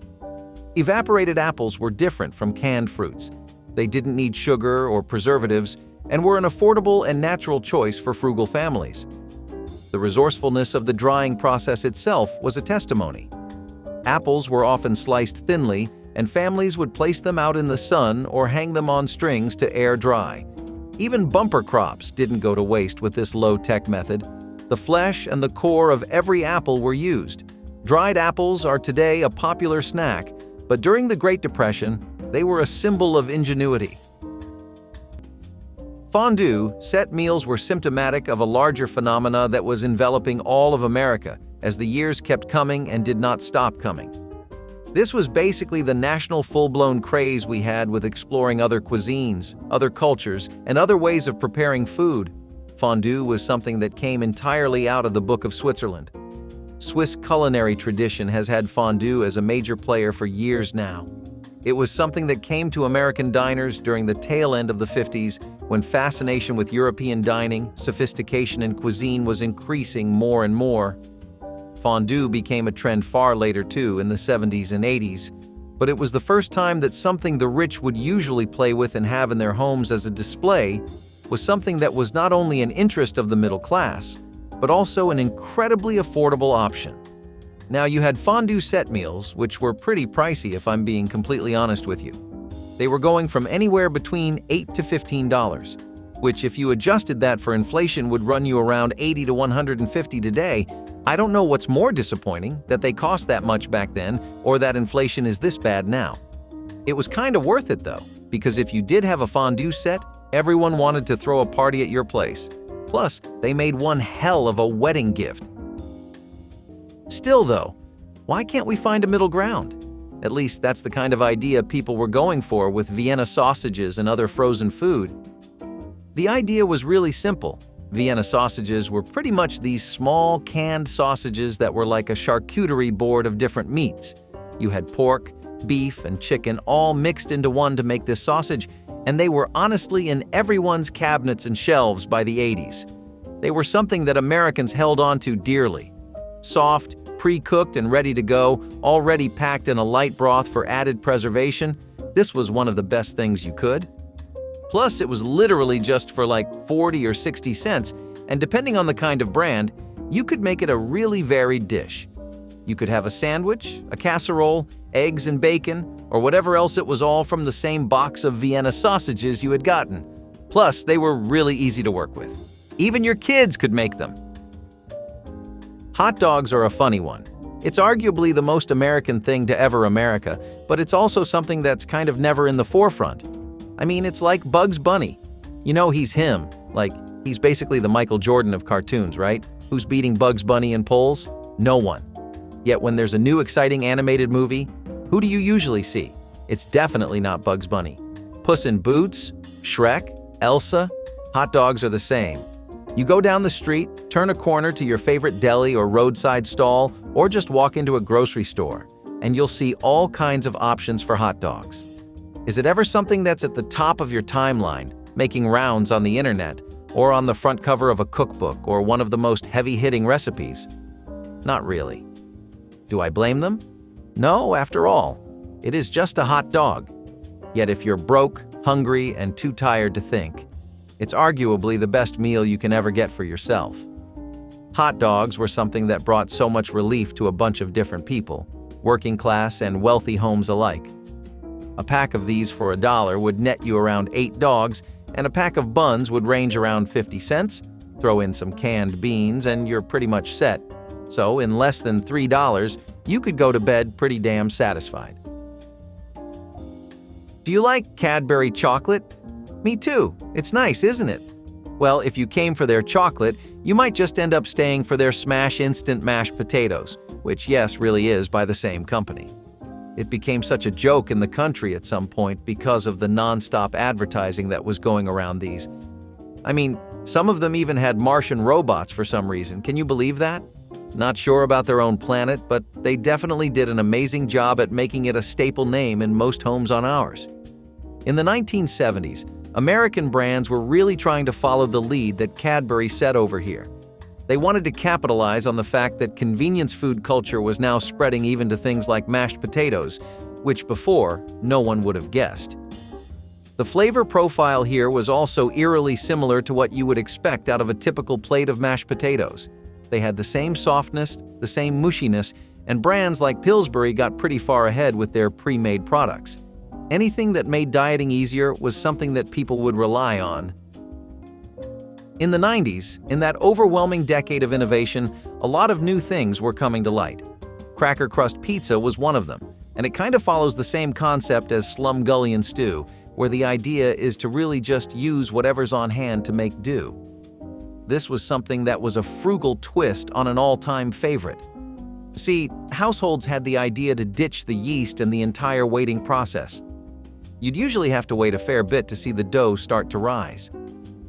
Evaporated apples were different from canned fruits. They didn't need sugar or preservatives and were an affordable and natural choice for frugal families. The resourcefulness of the drying process itself was a testimony. Apples were often sliced thinly, and families would place them out in the sun or hang them on strings to air dry. Even bumper crops didn't go to waste with this low-tech method. The flesh and the core of every apple were used. Dried apples are today a popular snack, but during the Great Depression, they were a symbol of ingenuity. Fondue set meals were symptomatic of a larger phenomena that was enveloping all of America as the years kept coming and did not stop coming. This was basically the national full-blown craze we had with exploring other cuisines, other cultures, and other ways of preparing food. Fondue was something that came entirely out of the Book of Switzerland. Swiss culinary tradition has had fondue as a major player for years now. It was something that came to American diners during the tail end of the 50s, when fascination with European dining, sophistication, and cuisine was increasing more and more. Fondue became a trend far later too, in the 70s and 80s, but it was the first time that something the rich would usually play with and have in their homes as a display was something that was not only an interest of the middle class, but also an incredibly affordable option. Now, you had fondue set meals, which were pretty pricey if I'm being completely honest with you. They were going from anywhere between $8 to $15, which if you adjusted that for inflation would run you around $80 to $150 today. I don't know what's more disappointing, that they cost that much back then or that inflation is this bad now. It was kind of worth it though, because if you did have a fondue set, everyone wanted to throw a party at your place. Plus, they made one hell of a wedding gift. Still though, why can't we find a middle ground? At least that's the kind of idea people were going for with Vienna sausages and other frozen food. The idea was really simple. Vienna sausages were pretty much these small canned sausages that were like a charcuterie board of different meats. You had pork, beef, and chicken all mixed into one to make this sausage, and they were honestly in everyone's cabinets and shelves by the 80s. They were something that Americans held on to dearly. Soft, pre-cooked and ready to go, already packed in a light broth for added preservation, this was one of the best things you could. Plus, it was literally just for like 40 or 60 cents, and depending on the kind of brand, you could make it a really varied dish. You could have a sandwich, a casserole, eggs and bacon, or whatever else, it was all from the same box of Vienna sausages you had gotten. Plus, they were really easy to work with. Even your kids could make them. Hot dogs are a funny one. It's arguably the most American thing to ever America, but it's also something that's kind of never in the forefront. I mean, it's like Bugs Bunny. You know he's him, like he's basically the Michael Jordan of cartoons, right? Who's beating Bugs Bunny in polls? No one. Yet when there's a new exciting animated movie, who do you usually see? It's definitely not Bugs Bunny. Puss in Boots, Shrek, Elsa, hot dogs are the same. You go down the street, turn a corner to your favorite deli or roadside stall, or just walk into a grocery store, and you'll see all kinds of options for hot dogs. Is it ever something that's at the top of your timeline, making rounds on the internet, or on the front cover of a cookbook or one of the most heavy-hitting recipes? Not really. Do I blame them? No, after all, it is just a hot dog. Yet if you're broke, hungry, and too tired to think, it's arguably the best meal you can ever get for yourself. Hot dogs were something that brought so much relief to a bunch of different people, working class and wealthy homes alike. A pack of these for $1 would net you around 8 dogs, and a pack of buns would range around 50 cents. Throw in some canned beans and you're pretty much set. So in less than $3, you could go to bed pretty damn satisfied. Do you like Cadbury chocolate? Me too. It's nice, isn't it? Well, if you came for their chocolate, you might just end up staying for their Smash instant mashed potatoes, which, yes, really is by the same company. It became such a joke in the country at some point because of the non-stop advertising that was going around these. I mean, some of them even had Martian robots for some reason. Can you believe that? Not sure about their own planet, but they definitely did an amazing job at making it a staple name in most homes on ours. In the 1970s, American brands were really trying to follow the lead that Cadbury set over here. They wanted to capitalize on the fact that convenience food culture was now spreading even to things like mashed potatoes, which before, no one would have guessed. The flavor profile here was also eerily similar to what you would expect out of a typical plate of mashed potatoes. They had the same softness, the same mushiness, and brands like Pillsbury got pretty far ahead with their pre-made products. Anything that made dieting easier was something that people would rely on. In the 90s, in that overwhelming decade of innovation, a lot of new things were coming to light. Cracker crust pizza was one of them, and it kind of follows the same concept as slumgullion stew, where the idea is to really just use whatever's on hand to make do. This was something that was a frugal twist on an all-time favorite. See, households had the idea to ditch the yeast and the entire waiting process. You'd usually have to wait a fair bit to see the dough start to rise.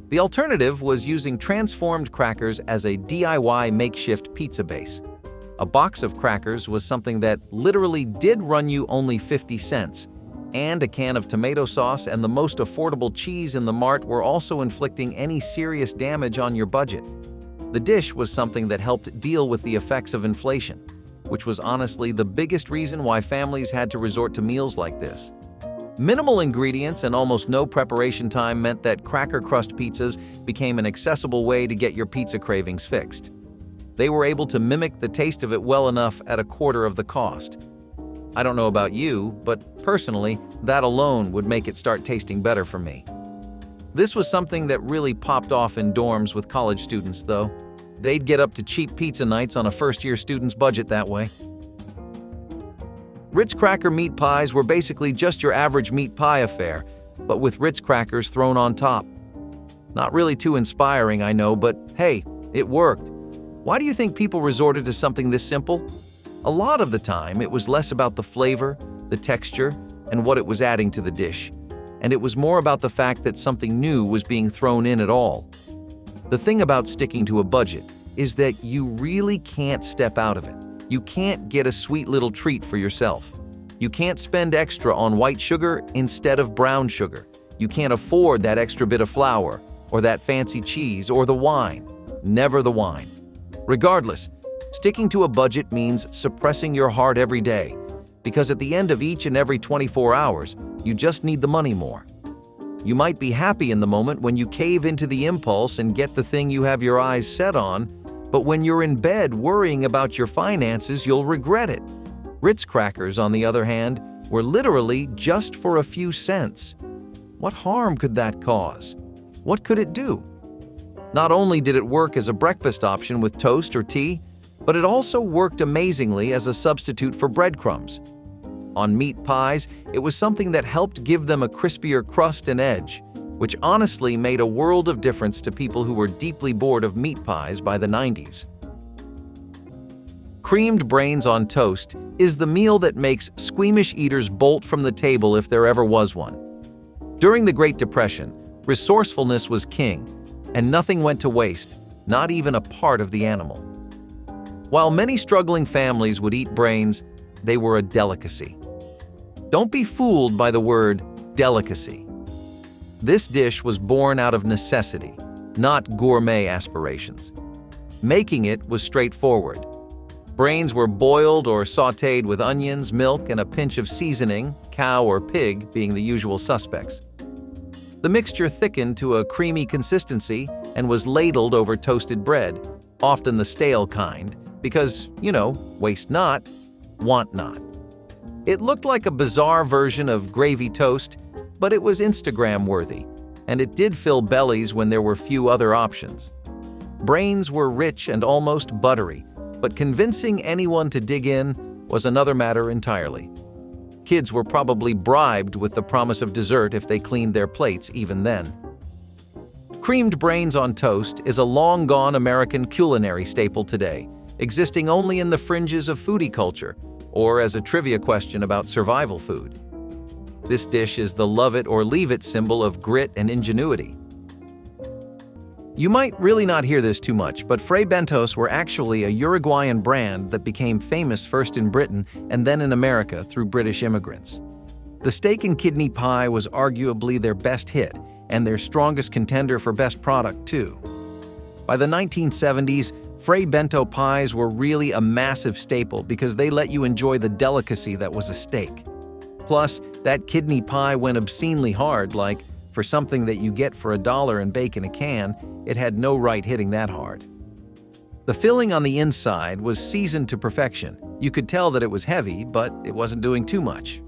The alternative was using transformed crackers as a DIY makeshift pizza base. A box of crackers was something that literally did run you only 50 cents, and a can of tomato sauce and the most affordable cheese in the mart were also inflicting any serious damage on your budget. The dish was something that helped deal with the effects of inflation, which was honestly the biggest reason why families had to resort to meals like this. Minimal ingredients and almost no preparation time meant that cracker crust pizzas became an accessible way to get your pizza cravings fixed. They were able to mimic the taste of it well enough at a quarter of the cost. I don't know about you, but personally, that alone would make it start tasting better for me. This was something that really popped off in dorms with college students, though. They'd get up to cheap pizza nights on a first-year student's budget that way. Ritz cracker meat pies were basically just your average meat pie affair, but with Ritz crackers thrown on top. Not really too inspiring, I know, but hey, it worked. Why do you think people resorted to something this simple? A lot of the time, it was less about the flavor, the texture, and what it was adding to the dish, and it was more about the fact that something new was being thrown in at all. The thing about sticking to a budget is that you really can't step out of it. You can't get a sweet little treat for yourself. You can't spend extra on white sugar instead of brown sugar. You can't afford that extra bit of flour, or that fancy cheese, or the wine. Never the wine. Regardless, sticking to a budget means suppressing your heart every day, because at the end of each and every 24 hours, you just need the money more. You might be happy in the moment when you cave into the impulse and get the thing you have your eyes set on, but when you're in bed worrying about your finances, you'll regret it. Ritz crackers, on the other hand, were literally just for a few cents. What harm could that cause? What could it do? Not only did it work as a breakfast option with toast or tea, but it also worked amazingly as a substitute for breadcrumbs. On meat pies, it was something that helped give them a crispier crust and edge, which honestly made a world of difference to people who were deeply bored of meat pies by the 90s. Creamed brains on toast is the meal that makes squeamish eaters bolt from the table if there ever was one. During the Great Depression, resourcefulness was king, and nothing went to waste, not even a part of the animal. While many struggling families would eat brains, they were a delicacy. Don't be fooled by the word delicacy. This dish was born out of necessity, not gourmet aspirations. Making it was straightforward. Brains were boiled or sautéed with onions, milk, and a pinch of seasoning, cow or pig being the usual suspects. The mixture thickened to a creamy consistency and was ladled over toasted bread, often the stale kind, because, waste not, want not. It looked like a bizarre version of gravy toast, but it was Instagram-worthy, and it did fill bellies when there were few other options. Brains were rich and almost buttery, but convincing anyone to dig in was another matter entirely. Kids were probably bribed with the promise of dessert if they cleaned their plates even then. Creamed brains on toast is a long-gone American culinary staple today, existing only in the fringes of foodie culture or as a trivia question about survival food. This dish is the love-it-or-leave-it symbol of grit and ingenuity. You might really not hear this too much, but Fray Bentos were actually a Uruguayan brand that became famous first in Britain and then in America through British immigrants. The steak and kidney pie was arguably their best hit and their strongest contender for best product too. By the 1970s, Fray Bento pies were really a massive staple because they let you enjoy the delicacy that was a steak. Plus, that kidney pie went obscenely hard, like, for something that you get for $1 and bake in a can, it had no right hitting that hard. The filling on the inside was seasoned to perfection. You could tell that it was heavy, but it wasn't doing too much.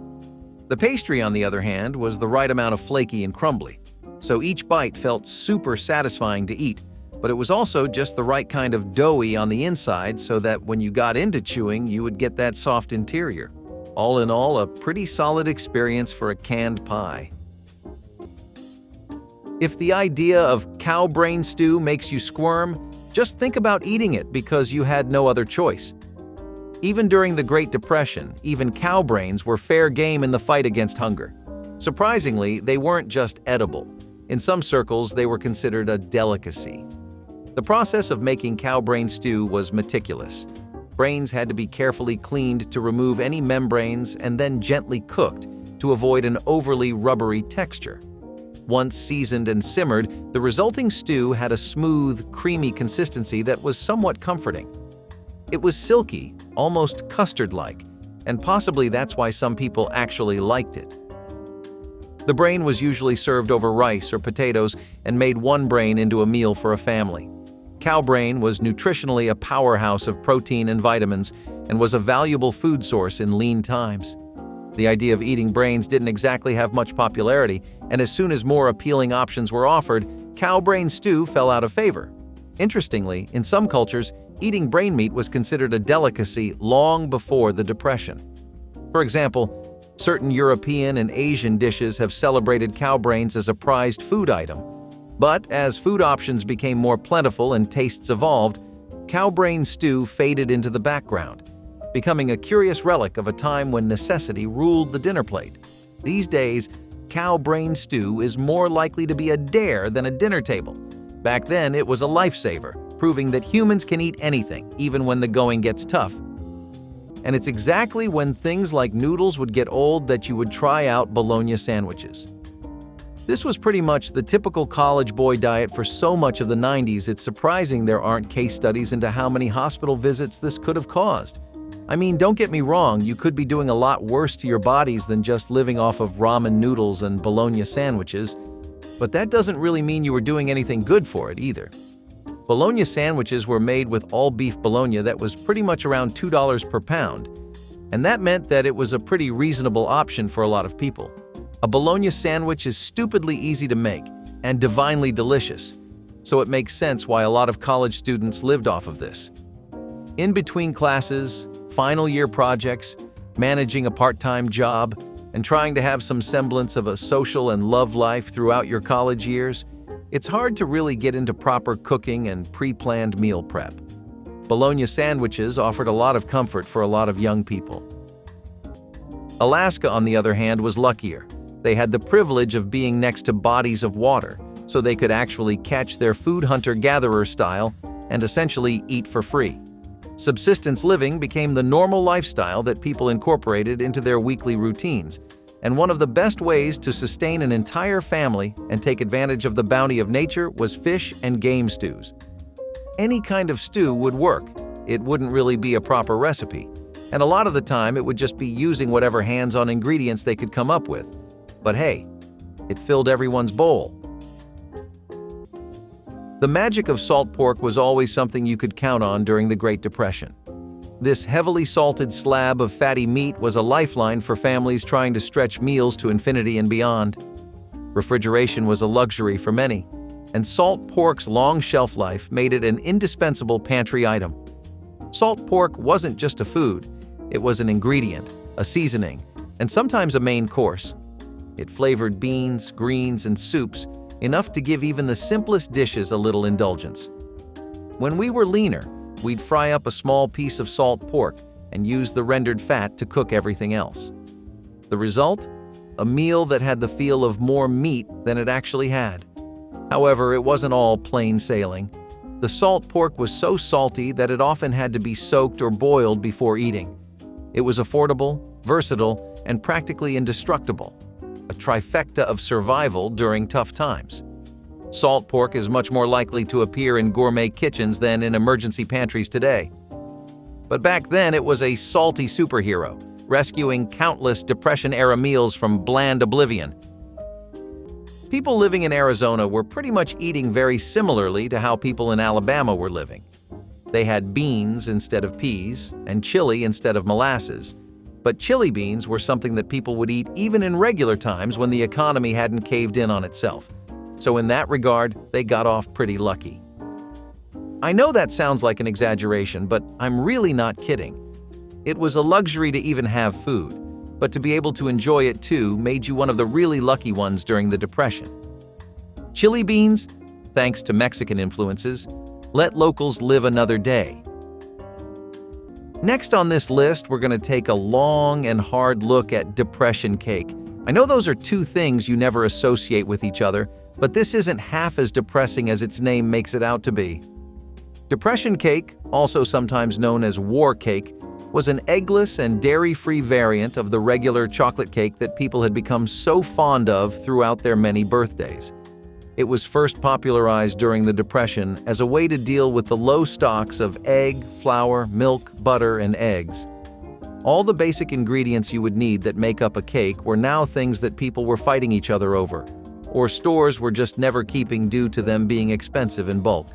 The pastry, on the other hand, was the right amount of flaky and crumbly, so each bite felt super satisfying to eat, but it was also just the right kind of doughy on the inside so that when you got into chewing, you would get that soft interior. All in all, a pretty solid experience for a canned pie. If the idea of cow brain stew makes you squirm, just think about eating it because you had no other choice. Even during the Great Depression, even cow brains were fair game in the fight against hunger. Surprisingly, they weren't just edible. In some circles, they were considered a delicacy. The process of making cow brain stew was meticulous. Brains had to be carefully cleaned to remove any membranes and then gently cooked to avoid an overly rubbery texture. Once seasoned and simmered, the resulting stew had a smooth, creamy consistency that was somewhat comforting. It was silky, almost custard-like, and possibly that's why some people actually liked it. The brain was usually served over rice or potatoes and made one brain into a meal for a family. Cowbrain was nutritionally a powerhouse of protein and vitamins and was a valuable food source in lean times. The idea of eating brains didn't exactly have much popularity, and as soon as more appealing options were offered, cow brain stew fell out of favor. Interestingly, in some cultures, eating brain meat was considered a delicacy long before the Depression. For example, certain European and Asian dishes have celebrated cow brains as a prized food item. But as food options became more plentiful and tastes evolved, cow brain stew faded into the background, becoming a curious relic of a time when necessity ruled the dinner plate. These days, cow brain stew is more likely to be a dare than a dinner table. Back then, it was a lifesaver, proving that humans can eat anything, even when the going gets tough. And it's exactly when things like noodles would get old that you would try out Bologna sandwiches. This was pretty much the typical college boy diet for so much of the 90s, it's surprising there aren't case studies into how many hospital visits this could have caused. I mean, don't get me wrong, you could be doing a lot worse to your bodies than just living off of ramen noodles and Bologna sandwiches, but that doesn't really mean you were doing anything good for it either. Bologna sandwiches were made with all-beef bologna that was pretty much around $2 per pound. And that meant that it was a pretty reasonable option for a lot of people. A Bologna sandwich is stupidly easy to make and divinely delicious, so it makes sense why a lot of college students lived off of this. In between classes, final year projects, managing a part-time job, and trying to have some semblance of a social and love life throughout your college years, it's hard to really get into proper cooking and pre-planned meal prep. Bologna sandwiches offered a lot of comfort for a lot of young people. Alaska, on the other hand, was luckier. They had the privilege of being next to bodies of water, so they could actually catch their food hunter-gatherer style and essentially eat for free. Subsistence living became the normal lifestyle that people incorporated into their weekly routines, and one of the best ways to sustain an entire family and take advantage of the bounty of nature was fish and game stews. Any kind of stew would work. It wouldn't really be a proper recipe, and a lot of the time it would just be using whatever hands-on ingredients they could come up with. But hey, it filled everyone's bowl. The magic of salt pork was always something you could count on during the Great Depression. This heavily salted slab of fatty meat was a lifeline for families trying to stretch meals to infinity and beyond. Refrigeration was a luxury for many, and salt pork's long shelf life made it an indispensable pantry item. Salt pork wasn't just a food, it was an ingredient, a seasoning, and sometimes a main course. It flavored beans, greens, and soups, enough to give even the simplest dishes a little indulgence. When we were leaner, we'd fry up a small piece of salt pork and use the rendered fat to cook everything else. The result? A meal that had the feel of more meat than it actually had. However, it wasn't all plain sailing. The salt pork was so salty that it often had to be soaked or boiled before eating. It was affordable, versatile, and practically indestructible. A trifecta of survival during tough times. Salt pork is much more likely to appear in gourmet kitchens than in emergency pantries today. But back then, it was a salty superhero, rescuing countless Depression-era meals from bland oblivion. People living in Arizona were pretty much eating very similarly to how people in Alabama were living. They had beans instead of peas, and chili instead of molasses. But chili beans were something that people would eat even in regular times when the economy hadn't caved in on itself. So in that regard, they got off pretty lucky. I know that sounds like an exaggeration, but I'm really not kidding. It was a luxury to even have food, but to be able to enjoy it too made you one of the really lucky ones during the Depression. Chili beans, thanks to Mexican influences, let locals live another day. Next on this list, we're going to take a long and hard look at depression cake. I know those are two things you never associate with each other, but this isn't half as depressing as its name makes it out to be. Depression cake, also sometimes known as war cake, was an eggless and dairy-free variant of the regular chocolate cake that people had become so fond of throughout their many birthdays. It was first popularized during the Depression as a way to deal with the low stocks of egg, flour, milk, butter, and eggs. All the basic ingredients you would need that make up a cake were now things that people were fighting each other over, or stores were just never keeping due to them being expensive in bulk.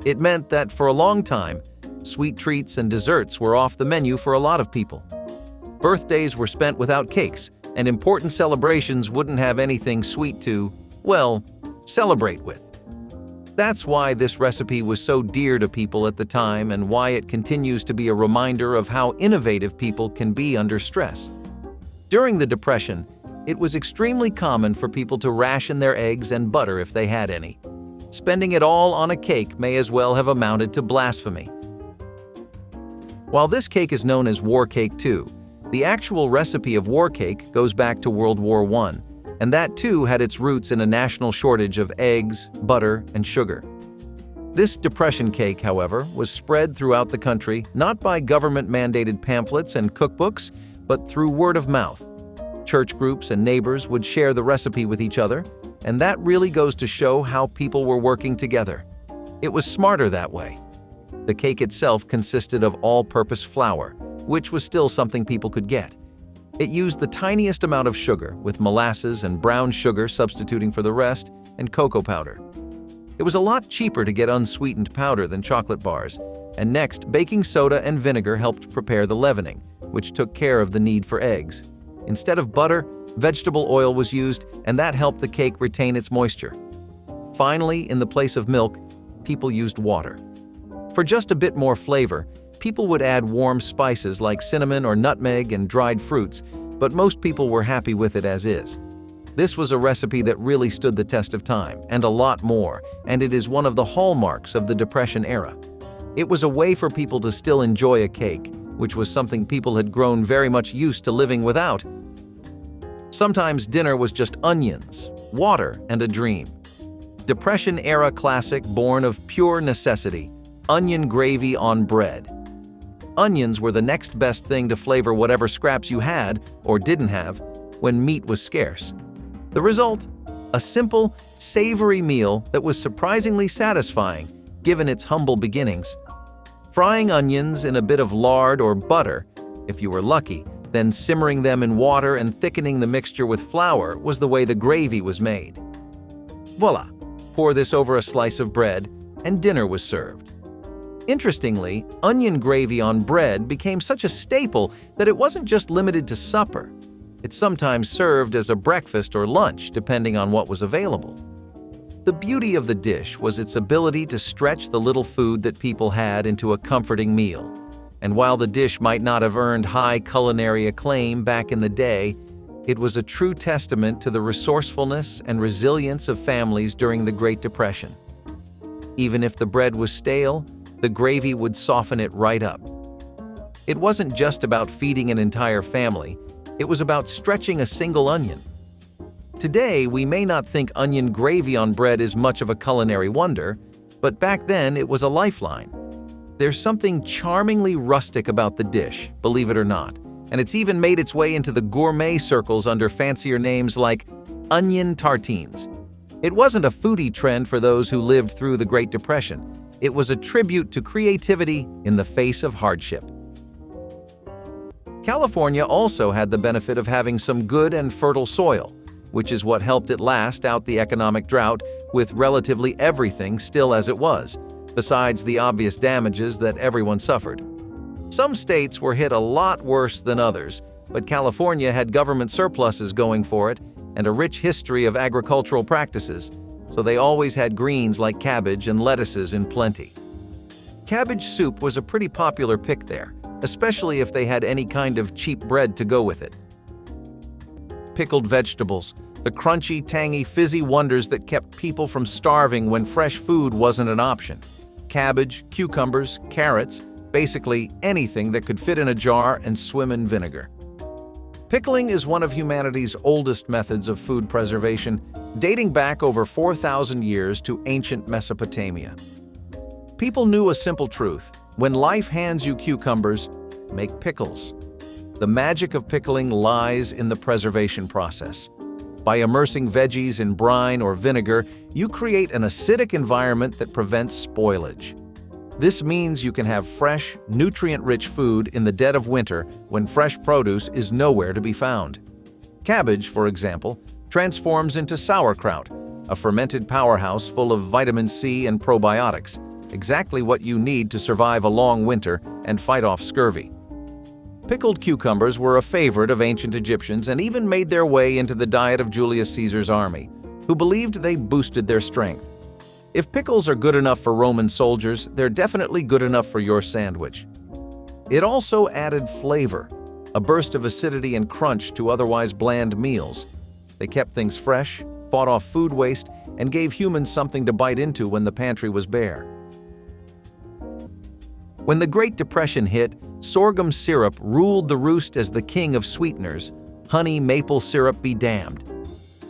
It meant that for a long time, sweet treats and desserts were off the menu for a lot of people. Birthdays were spent without cakes, and important celebrations wouldn't have anything sweet to, well, celebrate with. That's why this recipe was so dear to people at the time and why it continues to be a reminder of how innovative people can be under stress. During the Depression, it was extremely common for people to ration their eggs and butter if they had any. Spending it all on a cake may as well have amounted to blasphemy. While this cake is known as war cake too, the actual recipe of war cake goes back to World War I, and that too had its roots in a national shortage of eggs, butter, and sugar. This depression cake, however, was spread throughout the country not by government-mandated pamphlets and cookbooks, but through word of mouth. Church groups and neighbors would share the recipe with each other, and that really goes to show how people were working together. It was smarter that way. The cake itself consisted of all-purpose flour, which was still something people could get. It used the tiniest amount of sugar, with molasses and brown sugar substituting for the rest, and cocoa powder. It was a lot cheaper to get unsweetened powder than chocolate bars, and next, baking soda and vinegar helped prepare the leavening, which took care of the need for eggs. Instead of butter, vegetable oil was used, and that helped the cake retain its moisture. Finally, in the place of milk, people used water. For just a bit more flavor, people would add warm spices like cinnamon or nutmeg and dried fruits, but most people were happy with it as is. This was a recipe that really stood the test of time, and a lot more, and it is one of the hallmarks of the Depression era. It was a way for people to still enjoy a cake, which was something people had grown very much used to living without. Sometimes dinner was just onions, water, and a dream. Depression-era classic born of pure necessity, onion gravy on bread. Onions were the next best thing to flavor whatever scraps you had, or didn't have, when meat was scarce. The result? A simple, savory meal that was surprisingly satisfying, given its humble beginnings. Frying onions in a bit of lard or butter, if you were lucky, then simmering them in water and thickening the mixture with flour was the way the gravy was made. Voila! Pour this over a slice of bread, and dinner was served. Interestingly, onion gravy on bread became such a staple that it wasn't just limited to supper. It sometimes served as a breakfast or lunch, depending on what was available. The beauty of the dish was its ability to stretch the little food that people had into a comforting meal. And while the dish might not have earned high culinary acclaim back in the day, it was a true testament to the resourcefulness and resilience of families during the Great Depression. Even if the bread was stale, the gravy would soften it right up. It wasn't just about feeding an entire family, it was about stretching a single onion. Today, we may not think onion gravy on bread is much of a culinary wonder, but back then it was a lifeline. There's something charmingly rustic about the dish, believe it or not, and it's even made its way into the gourmet circles under fancier names like onion tartines. It wasn't a foodie trend for those who lived through the Great Depression. It was a tribute to creativity in the face of hardship. California also had the benefit of having some good and fertile soil, which is what helped it last out the economic drought with relatively everything still as it was, besides the obvious damages that everyone suffered. Some states were hit a lot worse than others, but California had government surpluses going for it and a rich history of agricultural practices, so they always had greens like cabbage and lettuces in plenty. Cabbage soup was a pretty popular pick there, especially if they had any kind of cheap bread to go with it. Pickled vegetables, the crunchy, tangy, fizzy wonders that kept people from starving when fresh food wasn't an option. Cabbage, cucumbers, carrots, basically anything that could fit in a jar and swim in vinegar. Pickling is one of humanity's oldest methods of food preservation, dating back over 4,000 years to ancient Mesopotamia. People knew a simple truth: when life hands you cucumbers, make pickles. The magic of pickling lies in the preservation process. By immersing veggies in brine or vinegar, you create an acidic environment that prevents spoilage. This means you can have fresh, nutrient-rich food in the dead of winter when fresh produce is nowhere to be found. Cabbage, for example, transforms into sauerkraut, a fermented powerhouse full of vitamin C and probiotics, exactly what you need to survive a long winter and fight off scurvy. Pickled cucumbers were a favorite of ancient Egyptians and even made their way into the diet of Julius Caesar's army, who believed they boosted their strength. If pickles are good enough for Roman soldiers, they're definitely good enough for your sandwich. It also added flavor, a burst of acidity and crunch to otherwise bland meals. They kept things fresh, fought off food waste, and gave humans something to bite into when the pantry was bare. When the Great Depression hit, sorghum syrup ruled the roost as the king of sweeteners. Honey maple syrup be damned.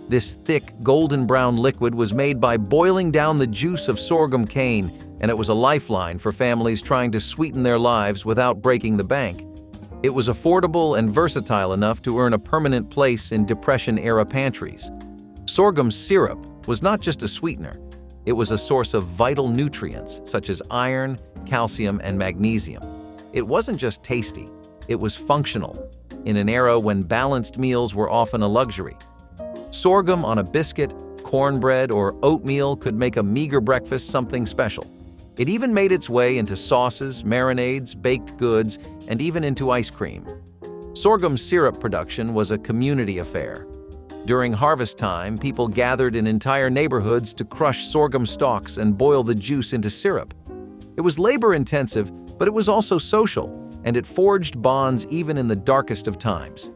This thick, golden brown liquid was made by boiling down the juice of sorghum cane, and it was a lifeline for families trying to sweeten their lives without breaking the bank. It was affordable and versatile enough to earn a permanent place in Depression-era pantries. Sorghum syrup was not just a sweetener. It was a source of vital nutrients such as iron, calcium, and magnesium. It wasn't just tasty, it was functional, in an era when balanced meals were often a luxury. Sorghum on a biscuit, cornbread, or oatmeal could make a meager breakfast something special. It even made its way into sauces, marinades, baked goods, and even into ice cream. Sorghum syrup production was a community affair. During harvest time, people gathered in entire neighborhoods to crush sorghum stalks and boil the juice into syrup. It was labor-intensive, but it was also social, and it forged bonds even in the darkest of times.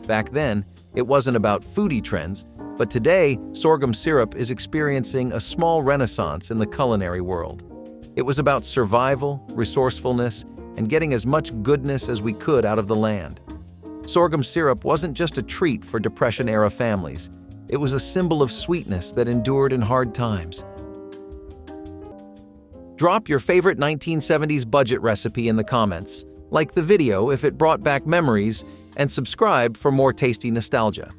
Back then, it wasn't about foodie trends, but today, sorghum syrup is experiencing a small renaissance in the culinary world. It was about survival, resourcefulness, and getting as much goodness as we could out of the land. Sorghum syrup wasn't just a treat for Depression-era families. It was a symbol of sweetness that endured in hard times. Drop your favorite 1970s budget recipe in the comments, like the video if it brought back memories, and subscribe for more tasty nostalgia.